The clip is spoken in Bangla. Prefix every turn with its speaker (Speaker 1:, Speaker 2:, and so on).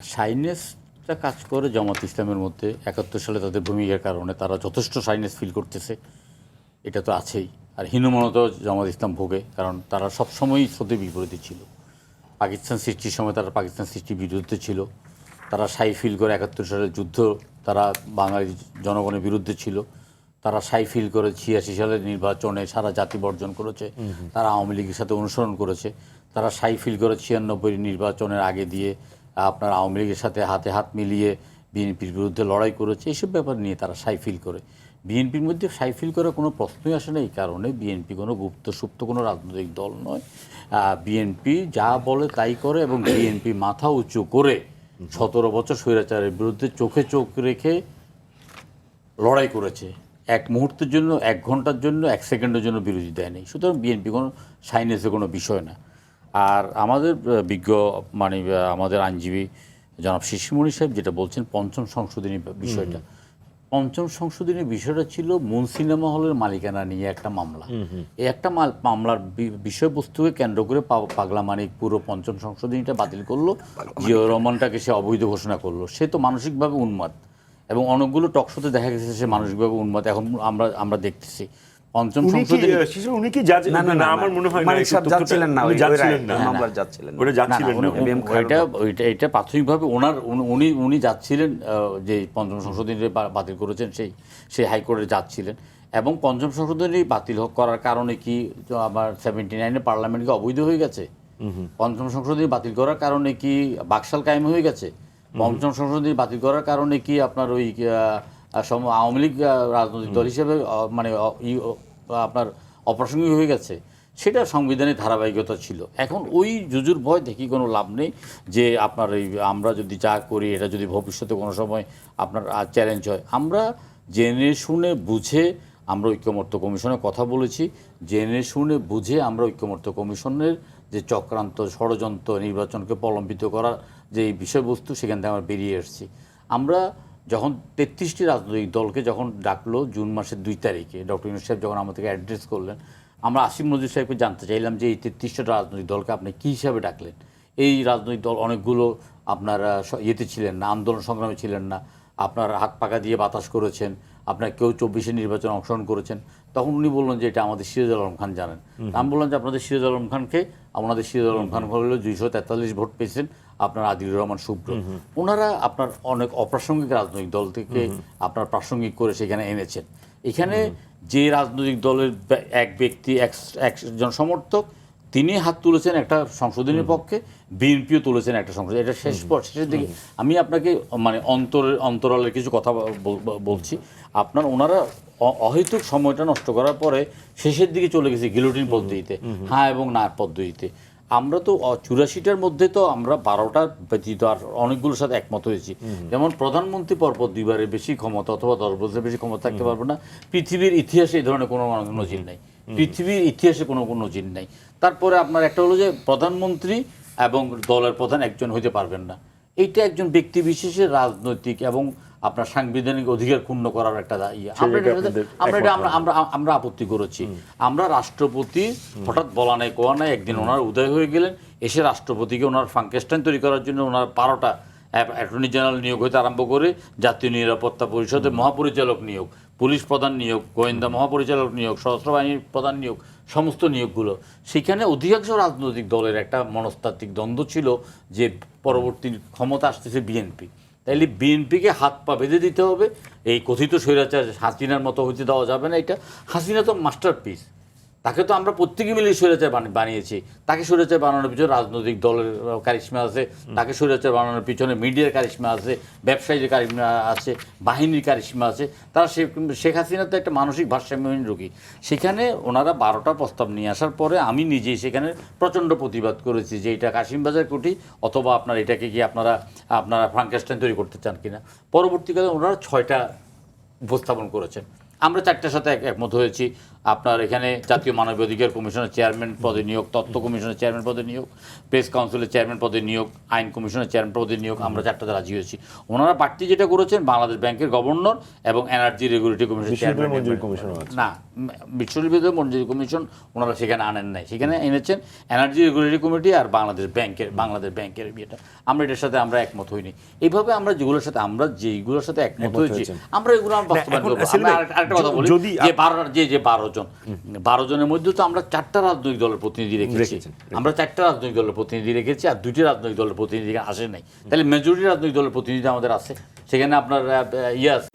Speaker 1: শাইনেসটা কাজ করে জামাত ইসলামের মধ্যে ৭১ সালে তাদের ভূমিকার কারণে তারা যথেষ্ট শাইনেস ফিল করতেছে, এটা তো আছেই। আর হীনমন্যতাও জামাত ইসলাম ভোগে, কারণ তারা সবসময়ই স্রোতের বিপরীতে ছিল। পাকিস্তান সৃষ্টির সময় তারা পাকিস্তান সৃষ্টির বিরুদ্ধে ছিল, তারা সাই ফিল করে ৭১ সালের যুদ্ধ তারা বাঙালি জনগণের বিরুদ্ধে ছিল, তারা সাই ফিল করে ৮৬ সালের নির্বাচনে সারা জাতি বর্জন করেছে, তারা আওয়ামী লীগের সাথে অনুসরণ করেছে, তারা সাই ফিল করে ৯৬ নির্বাচনের আগে দিয়ে আপনার আওয়ামী লীগের সাথে হাতে হাত মিলিয়ে বিএনপির বিরুদ্ধে লড়াই করেছে। এইসব ব্যাপার নিয়ে তারা সাই ফিল করে। বিএনপির মধ্যে সাই ফিল করার কোনো প্রশ্নই আসে না। এই কারণে বিএনপি কোনো গুপ্ত সুপ্ত কোনো রাজনৈতিক দল নয়। বিএনপি যা বলে তাই করে, এবং বিএনপি মাথা উঁচু করে ১৭ বছর স্বৈরাচারের বিরুদ্ধে চোখে চোখ রেখে লড়াই করেছে। এক মুহূর্তের জন্য, ১ ঘন্টার জন্য, ১ সেকেন্ডের জন্য বিরোধী দেয় নেই। সুতরাং বিএনপি কোনো সাইনেসের কোনো বিষয় না। আর আমাদের বিজ্ঞ আমাদের আইনজীবী জনাব শিশিরমণি সাহেব যেটা বলছেন পঞ্চম সংশোধনী বিষয়টা, পঞ্চম সংশোধনী বিষয়টা ছিল মূল সিনেমা হলের মালিকানা নিয়ে একটা মামলা। এই একটা মামলার বিষয়বস্তুকে কেন্দ্র করে পাগলা মানিক পুরো পঞ্চম সংশোধনীটা বাতিল করলো, জিয়াউর রহমানটাকে সে অবৈধ ঘোষণা করলো। সে তো মানসিকভাবে উন্মাদ, এবং অনেকগুলো টকশোতে দেখা গেছে সে মানসিকভাবে উন্মাদ। এখন আমরা দেখতেছি পঞ্চম সংশোধনী
Speaker 2: উনি কি জাজ না, আমার মনে হয় না যাচ্ছিলেন না, মামলার যাচ্ছিলেন ওটা যাচ্ছিলেন না।
Speaker 1: এটা প্রাথমিকভাবে উনি যাচ্ছিলেন, যে পঞ্চম সংশোধনী বাতিল করেছেন সেই হাইকোর্টে যাচ্ছিলেন। এবং পঞ্চম সংশোধনী বাতিল করার কারণে কি আবার 79-এ পার্লামেন্টকে অবৈধ হয়ে গেছে? পঞ্চম সংশোধনী বাতিল করার কারণে কি বাকশাল কায়েম হয়ে গেছে? পঞ্চম সংশোধনী বাতিল করার কারণে কি আপনার ওই আওয়ামী লীগ রাজনৈতিক দল হিসেবে আপনার অপ্রাসঙ্গিক হয়ে গেছে? সেটা সংবিধানের ধারাবাহিকতা ছিল। এখন ওই জুজুর ভয় দেখি কোনো লাভ নেই, যে আপনার এই আমরা যদি যা করি এটা যদি ভবিষ্যতে কোনো সময় আপনার চ্যালেঞ্জ হয়। আমরা জেনে শুনে বুঝে আমরা ঐক্যমত্য কমিশনে কথা বলেছি, জেনে শুনে বুঝে আমরা ঐক্যমত্য কমিশনের যে চক্রান্ত ষড়যন্ত্র নির্বাচনকে প্রলম্বিত করার যে বিষয়বস্তু, সেখান থেকে আমরা বেরিয়ে এসেছি। আমরা যখন ৩৩টি রাজনৈতিক দলকে যখন ডাকলো জুন মাসের ২ তারিখে, ডক্টর ইউনূস সাহেব যখন আমাদেরকে অ্যাড্রেস করলেন, আমরা আসিফ নজরুল সাহেবকে জানতে চাইলাম যে এই ৩৩টা রাজনৈতিক দলকে আপনি কী হিসাবে ডাকলেন? এই রাজনৈতিক দল অনেকগুলো আপনার ইয়েতে ছিলেন না, আন্দোলন সংগ্রামে ছিলেন না, আপনার হাত পাকা দিয়ে বাতাস করেছেন, আপনার কেউ ২৪শে নির্বাচনে অংশগ্রহণ করেছেন। তখন উনি বললেন যে এটা আমাদের সিরাজুল আলম খান জানেন। আমি বললাম যে আপনাদের সিরাজুল আলম খানকে, আমাদের সিরাজুল আলম খান হলো ২৪৩ ভোট পেয়েছেন আপনার আদিলুর রহমান শুভ্র। ওনারা আপনার অনেক অপ্রাসঙ্গিক রাজনৈতিক দল থেকে আপনার প্রাসঙ্গিক করে সেখানে এনেছেন। এখানে যে রাজনৈতিক দলের এক ব্যক্তি, একজন সমর্থক, তিনি হাত তুলেছেন একটা সংশোধনীর পক্ষে, বিএনপিও তুলেছেন একটা সংশোধনী। এটা শেষের দিকে আমি আপনাকে অন্তরালের কিছু কথা বলছি। ওনারা অহেতুক সময়টা নষ্ট করার পরে শেষের দিকে চলে গেছে গিলোটিন পদ্ধতিতে, হ্যাঁ এবং না পদ্ধতিতে। আমরা তো ৮৪টার মধ্যে তো আমরা 12টা ব্যতীত আর অনেকগুলোর সাথে একমত হয়েছি। যেমন প্রধানমন্ত্রী পরপর 2বারের বেশি ক্ষমতা অথবা 10 বছরের বেশি ক্ষমতা থাকতে পারবে না। পৃথিবীর ইতিহাসে এই ধরনের কোনো নজির নাই, পৃথিবীর ইতিহাসে কোনো নজির নাই। তারপরে আপনার একটা হলো যে প্রধানমন্ত্রী এবং দলের প্রধান একজন হইতে পারবেন না। এইটা একজন ব্যক্তি বিশেষের রাজনৈতিক এবং আপনার সাংবিধানিক অধিকার ক্ষুণ্ণ করার একটা ইয়ে। আমরা আপত্তি করেছি। আমরা রাষ্ট্রপতি হঠাৎ বলা নাই কোয়া নাই, একদিন ওনার উদয় হয়ে গেলেন, এসে রাষ্ট্রপতিকে ওনার ফ্রাঙ্কেস্টাইন তৈরি করার জন্য ওনার 12টা অ্যাটর্নি জেনারেল নিয়োগ হইতে আরম্ভ করে জাতীয় নিরাপত্তা পরিষদের মহাপরিচালক নিয়োগ, পুলিশ প্রধান নিয়োগ, গোয়েন্দা মহাপরিচালক নিয়োগ, সশস্ত্র বাহিনীর প্রধান নিয়োগ, সমস্ত নিয়োগগুলো, সেখানে অধিকাংশ রাজনৈতিক দলের একটা মনস্তাত্ত্বিক দ্বন্দ্ব ছিল যে পরবর্তী ক্ষমতা আসতেছে বিএনপি, তাইলে বিএনপিকে হাত পা বেঁধে দিতে হবে। এই কথিত স্বৈরাচার হাসিনার মতো হইতে দেওয়া যাবে না। এটা হাসিনা তো মাস্টারপিস, তাকে তো আমরা প্রত্যেকে মিলে স্বৈরাচার বানিয়েছি। তাকে স্বৈরাচার বানানোর পিছনে রাজনৈতিক দলের কারিশমা আছে, তাকে স্বৈরাচার বানানোর পিছনে মিডিয়ার কারিশমা আছে, ব্যবসায়ীদের কারিশমা আছে, বাহিনীর কারিশমা আছে। তারা শেখ হাসিনা তো একটা মানসিক ভারসাম্যহীন রোগী। সেখানে ওনারা 12টা প্রস্তাব নিয়ে আসার পরে আমি নিজেই সেখানে প্রচণ্ড প্রতিবাদ করেছি যে এটা কাশিমবাজার কোঠি অথবা আপনার এটাকে কি আপনারা ফ্রাঙ্কেস্টাইন তৈরি করতে চান কিনা। পরবর্তীকালে ওনারা 6টা উপস্থাপন করেছেন। আমরা চারটার সাথে একমত হয়েছি। আপনার এখানে জাতীয় মানবাধিকার কমিশনের চেয়ারম্যান পদে নিয়োগ, তথ্য কমিশনের চেয়ারম্যান পদে নিয়োগ, প্রেস কাউন্সিলের চেয়ারম্যান পদে নিয়োগ, আইন কমিশনের চেয়ারম্যান পদে নিয়োগ, আমরা চারটাতে রাজি হয়েছি। ওনারা বাড়তি যেটা করেছেন বাংলাদেশ ব্যাংকের গভর্নর এবং এনার্জি রেগুলেটরি কমিশনের চেয়ারম্যান, না বিশ্ববিদ্যালয় মঞ্জুরি কমিশন ওনারা সেখানে আনেন নাই, সেখানে এনেছেন এনার্জি রেগুলেটরি কমিটি আর বাংলাদেশ ব্যাংকের বিয়েটা। আমরা এটার সাথে আমরা একমত হইনি। এইভাবে আমরা যেগুলোর সাথে একমত হয়েছি আমরা এগুলো বাস্তবায়ন করবো। আমরা আরেকটা কথা বলি, যে 12 জনের মধ্যে তো আমরা 4টা রাজনৈতিক দলের প্রতিনিধি রেখেছি। আমরা 4টা রাজনৈতিক দলের প্রতিনিধি রেখেছি আর 2টি রাজনৈতিক দলের প্রতিনিধি আসে নাই। তাহলে মেজরিটি রাজনৈতিক দলের প্রতিনিধি আমাদের আছে। সেখানে আপনার ইয়ে আছে,